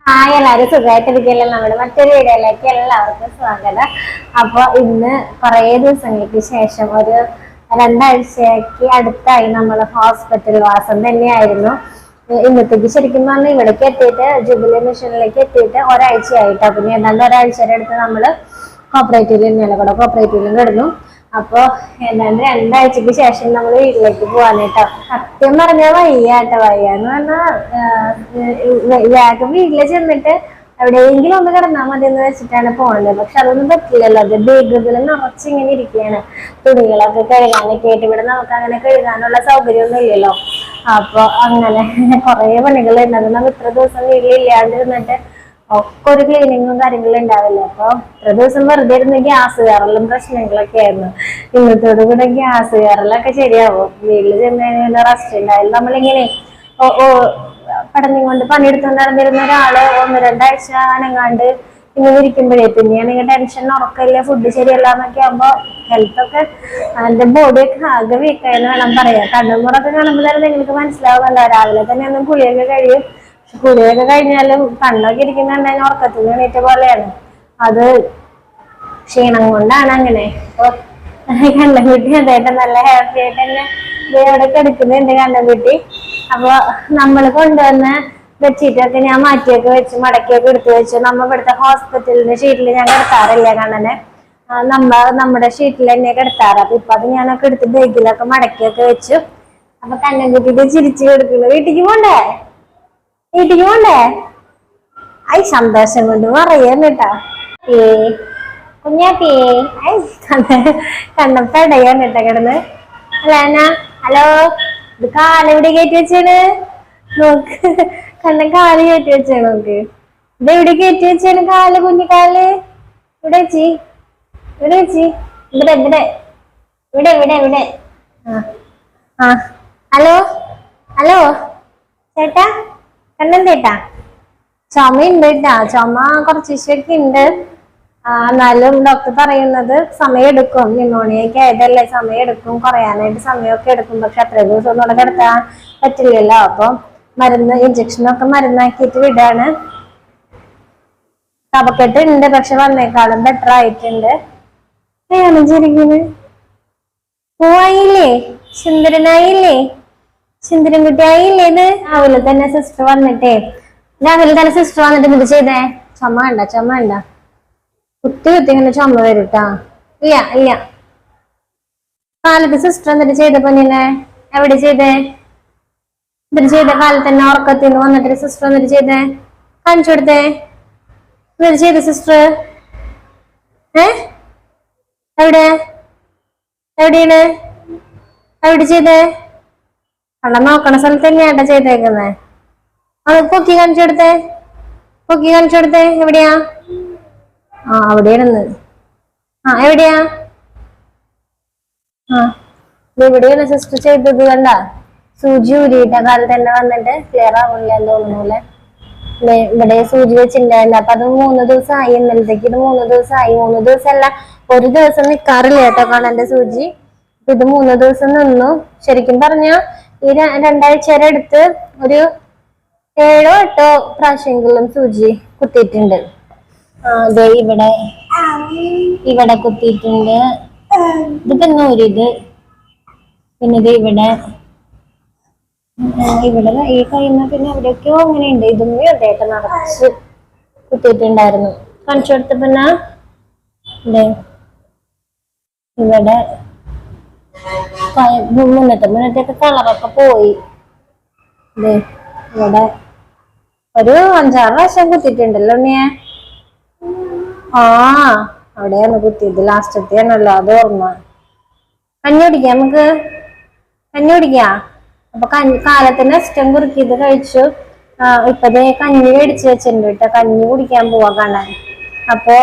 എല്ലാവരും സുഖമായിട്ടിരിക്കല്ലോ. നമ്മുടെ മറ്റൊരു വീഡിയോയിലേക്ക് എല്ലാവർക്കും സ്വാഗതം. അപ്പൊ ഇന്ന് കുറേ ദിവസങ്ങൾക്ക് ശേഷം ഒരു രണ്ടാഴ്ചക്ക് അടുത്തായി നമ്മൾ ഹോസ്പിറ്റൽ വാസം തന്നെയായിരുന്നു. ഇന്നത്തേക്ക് ശരിക്കും പറഞ്ഞാൽ ഇവിടേക്ക് എത്തിയിട്ട് ജൂബിലി മിഷനിലേക്ക് എത്തിയിട്ട് ഒരാഴ്ചയായിട്ടോ. പിന്നെ ഏതാണ്ട് ഒരാഴ്ചയുടെ അടുത്ത് നമ്മള് കോപ്പറേറ്റീവിൽ നിലകൊട കോപ്പറേറ്റീവിലും കിടന്നു. അപ്പൊ ഏതാണ്ട് രണ്ടാഴ്ചക്ക് ശേഷം നമ്മൾ വീട്ടിലേക്ക് പോവാനായിട്ടോ. സത്യം പറഞ്ഞാൽ വയ്യാന്ന് പറഞ്ഞാൽ വേഗം വീട്ടില് ചെന്നിട്ട് എവിടെയെങ്കിലും ഒന്ന് കിടന്നാൽ മതി എന്ന് വെച്ചിട്ടാണ് പോണത്. പക്ഷെ അതൊന്നും പറ്റില്ലല്ലോ. അത് ബേഗുകൾ നിറച്ചിങ്ങനെ ഇരിക്കുകയാണ്. തുണികളൊക്കെ കഴുകാനൊക്കെ ആയിട്ട് ഇവിടെ നമുക്ക് അങ്ങനെ കഴുകാനുള്ള സൗകര്യമൊന്നും ഇല്ലല്ലോ. അപ്പൊ അങ്ങനെ കുറെ പണികളുണ്ട്. അത് നമ്മൾ ഇത്ര ദിവസം വീട്ടിലില്ലാണ്ടിരുന്നിട്ട് ഒക്കെ ഒരു ക്ലീനിങ്ങും കാര്യങ്ങളും ഉണ്ടാവില്ല. അപ്പൊ ഇത്ര ദിവസം വെറുതെ ഇരുന്ന് ഗ്യാസ് കയറലും പ്രശ്നങ്ങളൊക്കെ ആയിരുന്നു. ഇന്നത്തോടു കൂടെ ഗ്യാസ് കയറലൊക്കെ ശരിയാവും. വീട്ടിൽ ചെന്ന് കഴിഞ്ഞാൽ റെസ്റ്റ് ഉണ്ടാവില്ല. നമ്മളിങ്ങനെ പടഞ്ഞുകൊണ്ട് പണിയെടുത്തുകൊണ്ട് നടന്നിരുന്ന ഒരാള് ഒന്ന് രണ്ടാഴ്ച അനങ്ങാണ്ട് ഇങ്ങനെ ഇരിക്കുമ്പോഴേ പിന്നെയാണെങ്കിൽ ടെൻഷൻ, ഉറക്കമില്ല, ഫുഡ് ശരിയല്ല എന്നൊക്കെ ആകുമ്പോ ഹെൽത്തൊക്കെ അതിന്റെ ബോഡിയൊക്കെ ആകെ വീക്കായെന്ന് വേണം പറയാം. കണ്ണുമുറൊക്കെ കാണുമ്പോൾ തന്നെ നിങ്ങൾക്ക് മനസ്സിലാവുന്നുണ്ടോ. രാവിലെ തന്നെ ഒന്നും കുളിയൊക്കെ കഴിയും. കുളിയൊക്കെ കഴിഞ്ഞാലും കണ്ണൊക്കെ ഇരിക്കുന്നുണ്ടെങ്കിൽ ഉറക്കത്തിൽ എണീറ്റ പോലെയാണ്. അത് ക്ഷീണം കൊണ്ടാണ് അങ്ങനെ. അപ്പൊ കണ്ണൻകുട്ടി അതായിട്ട് നല്ല ഹാപ്പി ആയിട്ട് തന്നെ ഇവിടെ കിടക്കുന്നുണ്ട് കണ്ണൻകുട്ടി. അപ്പൊ നമ്മൾ കൊണ്ടുവന്ന ബെഡ്ഷീറ്റൊക്കെ ഞാൻ മാറ്റിയൊക്കെ വെച്ച് മടക്കിയൊക്കെ എടുത്തു വെച്ചു. നമ്മ ഇവിടുത്തെ ഹോസ്പിറ്റലിന്റെ ഷീറ്റിൽ ഞാൻ കിടത്താറില്ല കണ്ണനെ. നമ്മുടെ ഷീറ്റിൽ തന്നെ കിടത്താറ്. അപ്പൊ ഇപ്പൊ അത് ഞാനൊക്കെ എടുത്ത് ബേഗിലൊക്കെ മടക്കിയൊക്കെ വെച്ചു. അപ്പൊ കണ്ണൻകുട്ടിട്ട് ചിരിച്ചു കൊടുക്കുന്നു. വീട്ടിക്ക് പോണ്ടേ ഐ സന്തോഷം കൊണ്ട് പറയാന്നിട്ടാ. കുഞ്ഞാപ്പി കണ്ണപ്പടയാണ് കേട്ട കിടന്ന്. അല്ല ഹലോ, ഇത് കാലെവിടെ കയറ്റി വെച്ചാണ് നോക്ക്. കണ്ണൻ കാല് കയറ്റി വെച്ചാണ് നോക്ക്. ഇതെവിടെ കയറ്റി വെച്ചാണ് കാല്, കുഞ്ഞിക്കാല്. ഇവിടെ വെച്ചി ഇവിടെ ഹലോ ഹലോ ചേട്ടാ, കണ്ണൻ ചേട്ടാ. ചുമയുണ്ട് കേട്ടാ. ചുമ കുറച്ച് ഇഷ്യൊക്കെ ഉണ്ട്. എന്നാലും ഡോക്ടർ പറയുന്നത് സമയം എടുക്കും. ന്യൂമോണിയൊക്കെ ആയതല്ലേ, സമയം എടുക്കും. കുറയാനായിട്ട് സമയമൊക്കെ എടുക്കും. പക്ഷെ അത്രയും ദിവസം ഒന്നും ഇവിടെ കിടത്താൻ പറ്റില്ലല്ലോ. അപ്പൊ ഇഞ്ചക്ഷനൊക്കെ മരുന്നാക്കിയിട്ട് വിടാണ്. കഫക്കെട്ട് ഉണ്ട്, പക്ഷെ വന്നേക്കാളും ബെറ്റർ ആയിട്ടുണ്ട്. പോവായില്ലേ, സുന്ദരനായില്ലേ, സുന്ദരൻകുട്ടിയായില്ലേ. ഇത് രാവിലെ തന്നെ സിസ്റ്റർ വന്നിട്ട് എന്ത് ചെയ്തേ? ചുമ കണ്ട കുത്തി ഇങ്ങനെ ചുമ വരൂട്ടാ. ഇല്ല കാലത്ത് സിസ്റ്റർ എന്നിട്ട് ചെയ്ത പൊന്നിനെ എവിടെ ചെയ്തേ? എന്നിട്ട് ചെയ്ത കാലത്ത് തന്നെ ഉറക്കത്തിന്ന് വന്നിട്ട് സിസ്റ്റർ എന്നിട്ട് ചെയ്തേ? കാണിച്ചു കൊടുത്തേ. എന്നിട്ട് ചെയ്ത സിസ്റ്റർ എവിടെയാണ് ചെയ്തേ? അവിടെ നോക്കണ സ്ഥലത്ത് തന്നെയാട്ടാ ചെയ്തേക്കുന്നേ. അത് പൊക്കി കാണിച്ചു കൊടുത്തേ. എവിടെയാ? അവിടെയാണെന്ന്. എവിടെയാ? ഇവിടെയാണ് സിസ്റ്റർ ചെയ്തത്. കണ്ട സൂചി ഊരിയിട്ട കാലത്ത് തന്നെ വന്നിട്ട് ക്ലിയർ ആവില്ല തോന്നുന്നു. ഇവിടെ സൂചി വെച്ചിട്ടുണ്ടായില്ല. അപ്പൊ അത് 3 ദിവസമായി. ഇന്നലത്തേക്ക് ഇത് 3 ദിവസമായി. 3 ദിവസമല്ല, ഒരു ദിവസം നിക്കാറില്ല കേട്ടോ കാണാന്റെ സൂചി. ഇത് 3 ദിവസം നിന്നു. ശരിക്കും പറഞ്ഞ ഈ രണ്ടാഴ്ചയുടെ അടുത്ത് ഒരു 7-8 പ്രാവശ്യങ്ങളും സൂചി കുത്തിയിട്ടുണ്ട്. അതെ, ഇവിടെ കുത്തിയിട്ടുണ്ട്. ഇത് പിന്നെ ഊരിത്. പിന്നെ ഇത് ഇവിടെ ഈ കഴിയുന്ന പിന്നെ എവിടെയൊക്കെയോ അങ്ങനെയുണ്ട്. ഇതൊന്നും അതായിട്ട് നിറച്ച് കുത്തിയിട്ടുണ്ടായിരുന്നു. കാണിച്ചു കൊടുത്ത പിന്നെ ഇവിടെ മുന്നത്തെ കളറൊക്കെ പോയി. ഇവിടെ ഒരു 5-6 പ്രാവശ്യം കുത്തിയിട്ടുണ്ടല്ലോ ഉണ്ണിയെ. അവിടെയാണ് കുത്തിയത്. ലാസ്റ്റത്തെ ആണല്ലോ, അത് ഓർമ്മ. കഞ്ഞി കുടിക്കാം നമുക്ക്. അപ്പൊ കാലത്തിന് ഇഷ്ടം കുറുക്കിയത് കഴിച്ചു. ഇപ്പതേ കഞ്ഞി മേടിച്ചു വെച്ചിട്ടുണ്ട് കേട്ടോ. കഞ്ഞി കുടിക്കാൻ പോവാ കാണാൻ. അപ്പൊ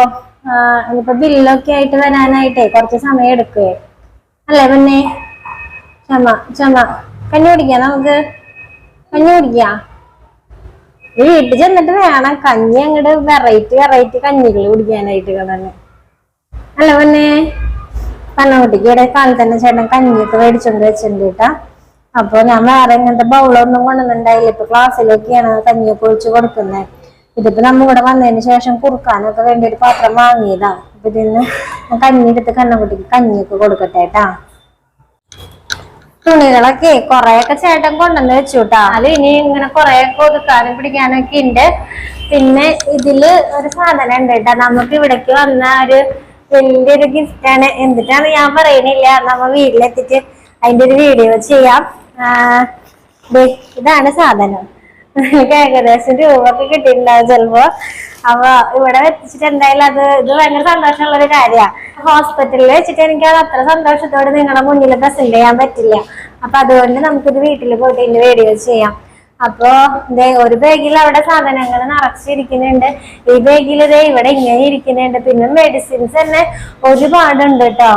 ഇനിയിപ്പോ ബില്ലൊക്കെ ആയിട്ട് വരാനായിട്ടേ കുറച്ച് സമയം എടുക്കുവേ അല്ലേ പിന്നെ. ചുമ കഞ്ഞി കുടിക്കാം നമുക്ക്. വീട്ടിൽ ചെന്നിട്ട് വേണം കഞ്ഞി അങ്ങോട്ട് വെറൈറ്റി കഞ്ഞികൾ കുടിക്കാനായിട്ട് കാണാന്. അല്ല പിന്നെ കണ്ണുകുട്ടിക്ക് ഇവിടെ കാലത്ത് തന്നെ ചേട്ടൻ കഞ്ഞിയൊക്കെ മേടിച്ചോണ്ട് വെച്ചിട്ടുണ്ട് കേട്ടാ. അപ്പൊ ഞാൻ വേറെ ഇങ്ങനത്തെ ബൗളൊന്നും കൊണ്ടുവന്നിട്ടുണ്ടായില്ല. ഇപ്പൊ ക്ലാസ്സിലൊക്കെയാണ് കഞ്ഞിയൊക്കെ ഒഴിച്ച് കൊടുക്കുന്നത്. ഇതിപ്പോ നമ്മ ഇവിടെ വന്നതിന് ശേഷം കുറുക്കാനൊക്കെ വേണ്ടി ഒരു പാത്രം വാങ്ങിയതാ. അപ്പൊ ഇതിന്ന് കഞ്ഞി എടുത്ത് കണ്ണൻകുട്ടിക്ക് കഞ്ഞിയൊക്കെ കൊടുക്കട്ടെ കേട്ടാ. തുണികളൊക്കെ കൊറേയൊക്കെ ചേട്ടൻ കൊണ്ടുവന്ന് വെച്ചുട്ടാ. അത് ഇനി ഇങ്ങനെ കൊറേയൊക്കെ ഒതുക്കാനും പിടിക്കാനൊക്കെ ഉണ്ട്. പിന്നെ ഇതില് ഒരു സാധനം ഉണ്ട് കേട്ടാ. നമുക്ക് ഇവിടേക്ക് വന്ന ഒരു വലിയൊരു ഗിഫ്റ്റാണ്. എന്തിട്ടാണ് ഞാൻ പറയണില്ല, നമ്മ വീട്ടിലെത്തിച്ച് അതിന്റെ ഒരു വീഡിയോ ചെയ്യാം. ഇതാണ് സാധനം. എനിക്ക് ഏകദേശം രൂപയൊക്കെ കിട്ടിയിട്ടുണ്ടാവും ചിലപ്പോ. അപ്പൊ ഇവിടെ വെച്ചിട്ട് എന്തായാലും ഇത് ഭയങ്കര സന്തോഷമുള്ള ഒരു കാര്യമാണ്. ഹോസ്പിറ്റലിൽ വെച്ചിട്ട് എനിക്ക് അത് അത്ര സന്തോഷത്തോടെ നിങ്ങളുടെ മുന്നിൽ പ്രസന്റ് ചെയ്യാൻ പറ്റില്ല. അപ്പൊ അതുകൊണ്ട് നമുക്കിത് വീട്ടിൽ പോയിട്ട് ഇതിന്റെ വീഡിയോ ചെയ്യാം. അപ്പൊ ഒരു ബാഗിൽ അവിടെ സാധനങ്ങൾ നിറച്ചിരിക്കുന്നുണ്ട്. ഈ ബാഗിൽ ഇവിടെ ഇങ്ങനെ ഇരിക്കുന്നുണ്ട്. പിന്നെ മെഡിസിൻസ് തന്നെ ഒരുപാടുണ്ട് കേട്ടോ.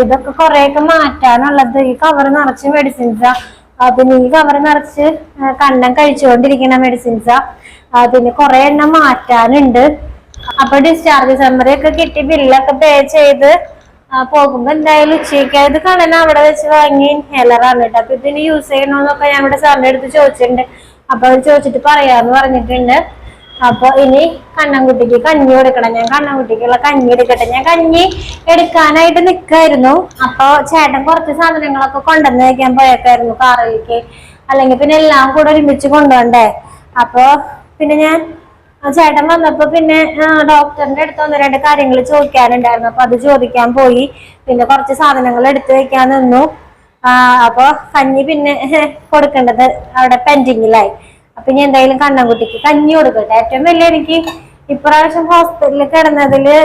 ഇതൊക്കെ കൊറേയൊക്കെ മാറ്റാനുള്ളത്. ഈ കവർ നിറച്ച് മെഡിസിൻസാ. പിന്നെ ഈ കവർ നിറച്ച് കണ്ണം കഴിച്ചുകൊണ്ടിരിക്കുന്ന മെഡിസിൻസാ. പിന്നെ കുറെ എണ്ണം മാറ്റാനുണ്ട്. അപ്പൊ ഡിസ്ചാർജ് സമ്മറി ഒക്കെ കിട്ടി ബില്ലൊക്കെ പേ ചെയ്ത് പോകുമ്പോ എന്തായാലും ഉച്ചയ്ക്ക് ഇത് കണ്ണൻ അവിടെ വെച്ച് വാങ്ങി ഇൻഹേലറാണ് കേട്ടോ. അപ്പൊ ഇതിന് യൂസ് ചെയ്യണോന്നൊക്കെ ഞാൻ ഇവിടെ സാറിന്റെ അടുത്ത് ചോദിച്ചിട്ടുണ്ട്. അപ്പൊ അവർ ചോദിച്ചിട്ട് പറയാന്ന് പറഞ്ഞിട്ടുണ്ട്. അപ്പൊ ഇനി കണ്ണൻകുട്ടിക്ക് കഞ്ഞി കൊടുക്കണം. ഞാൻ കണ്ണൻകുട്ടിക്കുള്ള കഞ്ഞി എടുക്കട്ടെ. ഞാൻ കഞ്ഞി എടുക്കാനായിട്ട് നിക്കായിരുന്നു. അപ്പൊ ചേട്ടൻ കുറച്ച് സാധനങ്ങളൊക്കെ കൊണ്ടുവന്ന് വയ്ക്കാൻ പോയേക്കായിരുന്നു കാറിലേക്ക്. അല്ലെങ്കിൽ പിന്നെ എല്ലാം കൂടെ ഒരുമിച്ച് കൊണ്ടുപോണ്ടേ. അപ്പൊ പിന്നെ ഞാൻ ചേട്ടൻ വന്നപ്പോ പിന്നെ ഡോക്ടറിന്റെ അടുത്ത് 1-2 കാര്യങ്ങൾ ചോദിക്കാനുണ്ടായിരുന്നു. അപ്പൊ അത് ചോദിക്കാൻ പോയി. പിന്നെ കുറച്ച് സാധനങ്ങൾ എടുത്തു വെക്കാൻ നിന്നു. അപ്പൊ കഞ്ഞി പിന്നെ കൊടുക്കേണ്ടത് അവിടെ പെൻഡിങ്ങിലായി. അപ്പൊ ഇനി എന്തായാലും കണ്ണൻകുട്ടിക്ക് കഞ്ഞി കൊടുക്കട്ടെ. ഏറ്റവും വലിയ എനിക്ക് ഇപ്രാവശ്യം ഹോസ്പിറ്റലിൽ കിടന്നതില്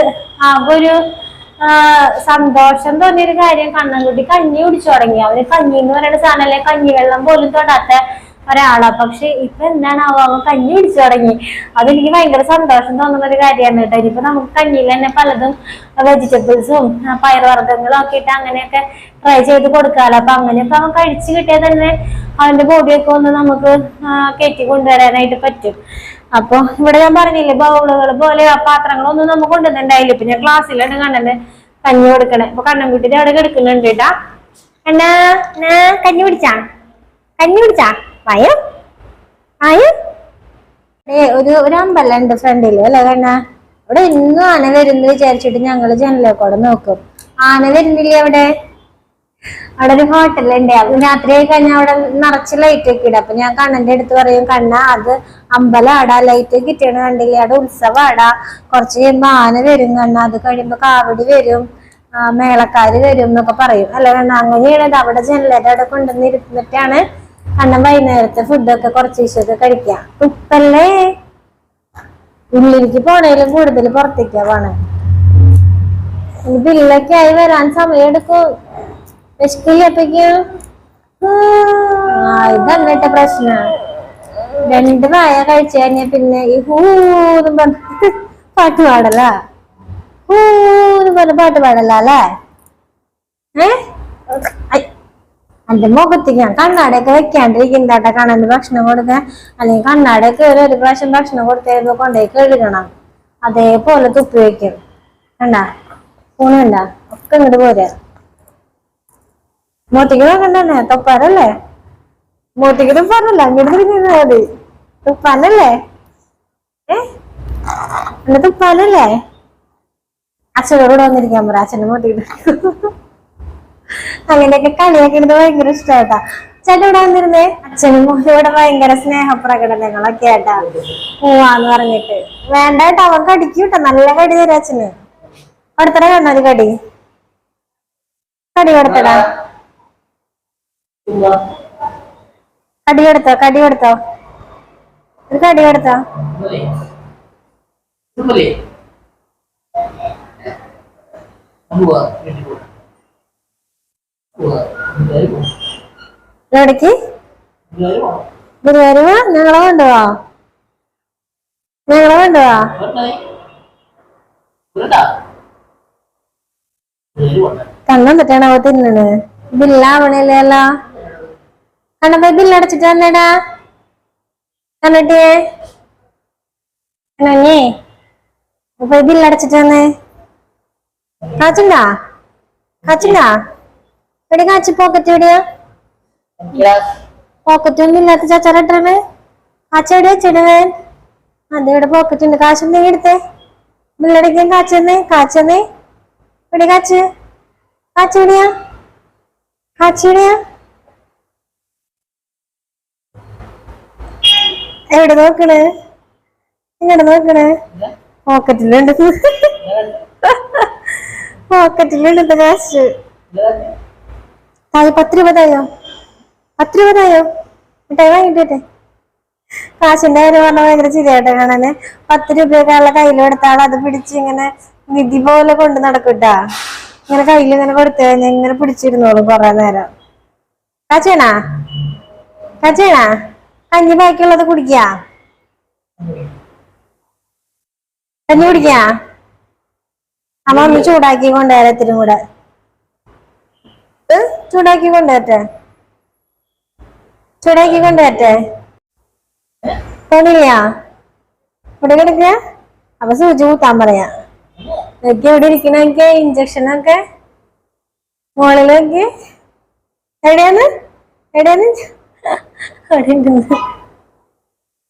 ഒരു സന്തോഷം തോന്നിയൊരു കാര്യം, കണ്ണൻകുട്ടി കഞ്ഞി കുടിച്ചു തുടങ്ങി. അവന് കഞ്ഞി എന്ന് പറയുന്ന സാധനല്ലേ, കഞ്ഞിവെള്ളം പോലും തൊടാത്ത ഒരാളാ. പക്ഷെ ഇപ്പൊ എന്താണാവോ, അവൻ കഞ്ഞി കുടിച്ചു തുടങ്ങി. അതെനിക്ക് ഭയങ്കര സന്തോഷം തോന്നുന്ന ഒരു കാര്യമാണ് കേട്ടോ. ഇനിയിപ്പോ നമുക്ക് കഞ്ഞിയിൽ തന്നെ പലതും വെജിറ്റബിൾസും പയറുവർഗ്ഗങ്ങളും ഒക്കെ ഇട്ട് അങ്ങനെയൊക്കെ ട്രൈ ചെയ്ത് കൊടുക്കാമല്ലോ. അപ്പൊ അങ്ങനെയൊക്കെ അവൻ കഴിച്ചു കിട്ടിയാൽ തന്നെ അവന്റെ ബോഡിയൊക്കെ ഒന്ന് നമുക്ക് കയറ്റി കൊണ്ടുവരാനായിട്ട് പറ്റും. അപ്പൊ ഇവിടെ ഞാൻ പറഞ്ഞില്ലേ, ബൗളുകൾ പോലെ ആ പാത്രങ്ങളൊന്നും നമുക്ക് കൊണ്ടുവന്നിട്ടുണ്ടായില്ല. ഇപ്പൊ ഞാൻ ക്ലാസ്സിലാണ് കണ്ണന് കഞ്ഞി കൊടുക്കണേ. അപ്പൊ കണ്ണൻകുട്ടി അവിടെ കിടക്കുന്നുണ്ട് കേട്ടാ. എന്നാ കഞ്ഞി കുടിച്ചാ വായോ ഒരു അമ്പലം ഉണ്ട് ഫ്രണ്ടില് അല്ലെ കണ്ണ. ഇവിടെ ഇന്നും ആന വരുന്നു വിചാരിച്ചിട്ട് ഞങ്ങള് ജനലേക്കൂടെ നോക്കും. ആന വരുന്നില്ല. അവിടെ ഒരു ഹോട്ടലുണ്ട്. രാത്രി ആയി കഴിഞ്ഞാൽ അവിടെ നിറച്ച് ലൈറ്റ് ഒക്കെ ഇടും. അപ്പൊ ഞാൻ കണ്ണന്റെ അടുത്ത് പറയും, കണ്ണ അത് അമ്പലമാടാ, ലൈറ്റ് കിട്ടണ കണ്ടില്ലേ, അവിടെ ഉത്സവമാടാ. കുറച്ച് കഴിയുമ്പോ ആന വരും കണ്ണ, അത് കഴിയുമ്പോ കാവടി വരും, മേളക്കാര് വരും എന്നൊക്കെ പറയും അല്ലെ കണ്ണ. അങ്ങനെയാണത്. അവിടെ ജനലേടെ അവിടെ കൊണ്ടുവന്നിരുന്നിട്ടാണ് കണ്ണൻ വൈകുന്നേരത്തെ ഫുഡൊക്കെ കുറച്ച് ദിവസമൊക്കെ കഴിക്കാം. ഉപ്പല്ലേ ഉള്ളിലേക്ക് പോണേലും കൂടുതൽ പുറത്തേക്കാ പോണേ. ബില്ലൊക്കെ ആയി വരാൻ സമയം എടുക്കും. വിശക്കില്ലപ്പേക്കും ഇതന്നിട്ട് പ്രശ്നം. 2 വായ കഴിച്ചു കഴിഞ്ഞ പിന്നെ ഈ ഹൂന്ന് പറഞ്ഞ പാട്ട് പാടല, ഹൂന്ന് പറഞ്ഞ പാട്ട് പാടല അല്ലേ. എന്റെ മുഖത്ത് ഞാൻ കണ്ണാടയൊക്കെ വെക്കാണ്ടിരിക്കുന്നതാട്ടെ കണ്ണന് ഭക്ഷണം കൊടുക്കാൻ. അല്ലെങ്കിൽ കണ്ണാടയൊക്കെ ഒരു പ്രാവശ്യം ഭക്ഷണം കൊടുത്തരുമ്പോ കൊണ്ടുപോയി കഴുകണം. അതേപോലെ തുപ്പി വെക്കും. കണ്ടാ ഊണുണ്ടാ ഒക്കെ ഇങ്ങോട്ട് പോരാ. മൂത്തിക്ക് നോക്കണ്ടേ, തൊപ്പാനല്ലേ. മൂത്തിക്ക് തുപ്പാനല്ല, ഇങ്ങോട്ട് തിരിഞ്ഞാ മതി. തുപ്പാനല്ലേ എന്നെ തുപ്പാനല്ലേ. അച്ഛനോട് വന്നിരിക്കാൻ പറ, അച്ഛൻ്റെ മൂത്തിക്ക്. അങ്ങനെയൊക്കെ കളിയൊക്കെ ഇടുന്നത് ഭയങ്കര ഇഷ്ടാട്ടാ. ചേട്ടൻ ഇവിടെ വന്നിരുന്നേ. അച്ഛനും ഇവിടെ ഭയങ്കര സ്നേഹപ്രകടനങ്ങളൊക്കെ ആട്ടാ. പോവാന്ന് പറഞ്ഞിട്ട് വേണ്ട കേട്ടോ. അവൻ കടിക്കൂട്ടോ, നല്ല കടി തരാം അച്ഛന്. കൊടുത്തട വേണ്ട ഒരു കടി കൊടുത്തടാ. കടി കൊടുത്തോ ഒരു കടി കൊടുത്തോ. എവിടേക്ക്? ഗുരുവായൂർ ഞങ്ങളെ കൊണ്ടുപോവാ. കണ്ണെന്നിട്ടാണ് അവ തിന്നണ്. ബില്ലാവണില്ലല്ലോ. കണ്ണപ്പ ബില്ലടച്ചിട്ട് വന്നേടാ. കണ്ണിട്ടേ അപ്പൊ ബില്ലടച്ചിട്ട് വന്നേ. കാച്ചുണ്ടാ എവിടെ കാച്ചി? പോക്കറ്റ് എവിടെയാ? പോക്കറ്റ് ഒന്നും ഇല്ലാത്ത ചാച്ചാറിട്ടാണ്. കാച്ച എവിടെ വെച്ചിടുവേ? അതിവിടെ പോക്കറ്റ് ഉണ്ട്. കാശുണ്ടെങ്കിൽ എടുത്തേ. ബില്ലടിക്കാൻ കാച്ചെന്നേ ഇവിടെ കാച്ചെവിടെയാ എവിടെ നോക്കണേ? ഇങ്ങോട്ട് നോക്കണേ. പോക്കറ്റിലുണ്ട് കാശ്. 10 രൂപ തായോ മിഠായി വാങ്ങിട്ടേ. കാശിന്റെ കാര്യം പറഞ്ഞ ഭയങ്കര ചിരിയായിട്ട് കാണാന്. 10 രൂപയൊക്കെ ഉള്ള കയ്യിലെടുത്താൽ അത് പിടിച്ച് ഇങ്ങനെ നിധി പോലെ കൊണ്ട് നടക്കൂട്ടാ. ഇങ്ങനെ കയ്യിൽ ഇങ്ങനെ കൊടുത്തു കഴിഞ്ഞാൽ ഇങ്ങനെ പിടിച്ചിരുന്നോളും കൊറേ നേരം. കാച്ചേണാ കഞ്ഞി ബാക്കിയുള്ളത് കുടിക്കാ. കഞ്ഞി കുടിക്കാ. അമ്മ ഒന്ന് ചൂടാക്കി കൊണ്ടുവരാം. ഇത്തിരി കൂടെ ചൂടാക്കി കൊണ്ടുവരട്ടെ. തോന്നില്ല ഇവിടെ കിടക്ക. അപ്പൊ സൂചി കൂത്താൻ പറയാ. നോക്കി എവിടെ ഇരിക്കണൊക്കെ ഇഞ്ചക്ഷനൊക്കെ മോളിലൊക്കെ. എവിടെയാന്ന് അവിടെ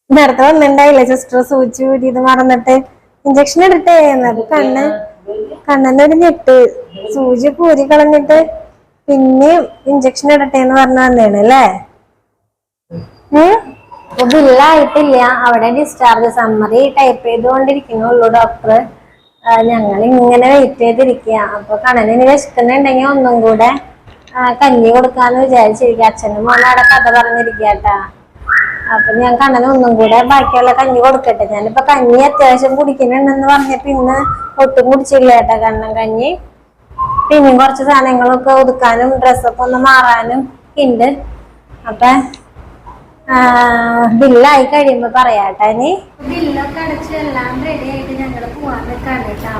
നേരത്തെ വന്നിണ്ടായില്ലേ സിസ്റ്റർ സൂചി ഊരിയത് മറന്നിട്ട് ഇഞ്ചക്ഷൻ ഇടട്ടെ എന്നത്. കണ്ണന്റെ ഒരു ഞെട്ട്. സൂചി പൂരി കളഞ്ഞിട്ട് പിന്നെ ഇഞ്ചക്ഷൻ ഇടട്ടെ എന്ന് പറഞ്ഞു വന്നേണ് അല്ലേ. ബില്ലായിട്ടില്ല. അവിടെ ഡിസ്ചാർജ് സമ്മറി ടൈപ്പ് ചെയ്തുകൊണ്ടിരിക്കുന്നുള്ളൂ ഡോക്ടർ. ഞങ്ങൾ ഇങ്ങനെ വെയിറ്റ് ചെയ്തിരിക്കുക. അപ്പൊ കണ്ണന് വിശക്കുന്നുണ്ടെങ്കിൽ ഒന്നും കൂടെ കഞ്ഞി കൊടുക്കാന്ന് വിചാരിച്ചിരിക്കുക. അച്ഛനും മോനെ അവിടെ കഥ പറഞ്ഞിരിക്കട്ടാ. അപ്പൊ ഞാൻ കണ്ണന് ഒന്നും കൂടെ ബാക്കിയുള്ള കഞ്ഞി കൊടുക്കട്ടെ. ഞാനിപ്പോ കഞ്ഞി അത്യാവശ്യം കുടിക്കുന്നുണ്ടെന്ന് പറഞ്ഞപ്പോ ഇന്ന് ഒട്ടും കുടിച്ചില്ല കേട്ടാ കണ്ണൻ കഞ്ഞി. പിന്നെയും കുറച്ച് സാധനങ്ങളൊക്കെ ഒതുക്കാനും ഡ്രസ്സൊക്കെ ഒന്ന് മാറാനും ഉണ്ട്. അപ്പൊ ബില്ലായി കഴിയുമ്പോ പറയാട്ടാ. ഇനി ബില്ലൊക്കെ അടച്ച് എല്ലാം റെഡി ആയിട്ട് ഞങ്ങള് പോവാൻ നിൽക്കാണ് കേട്ടോ.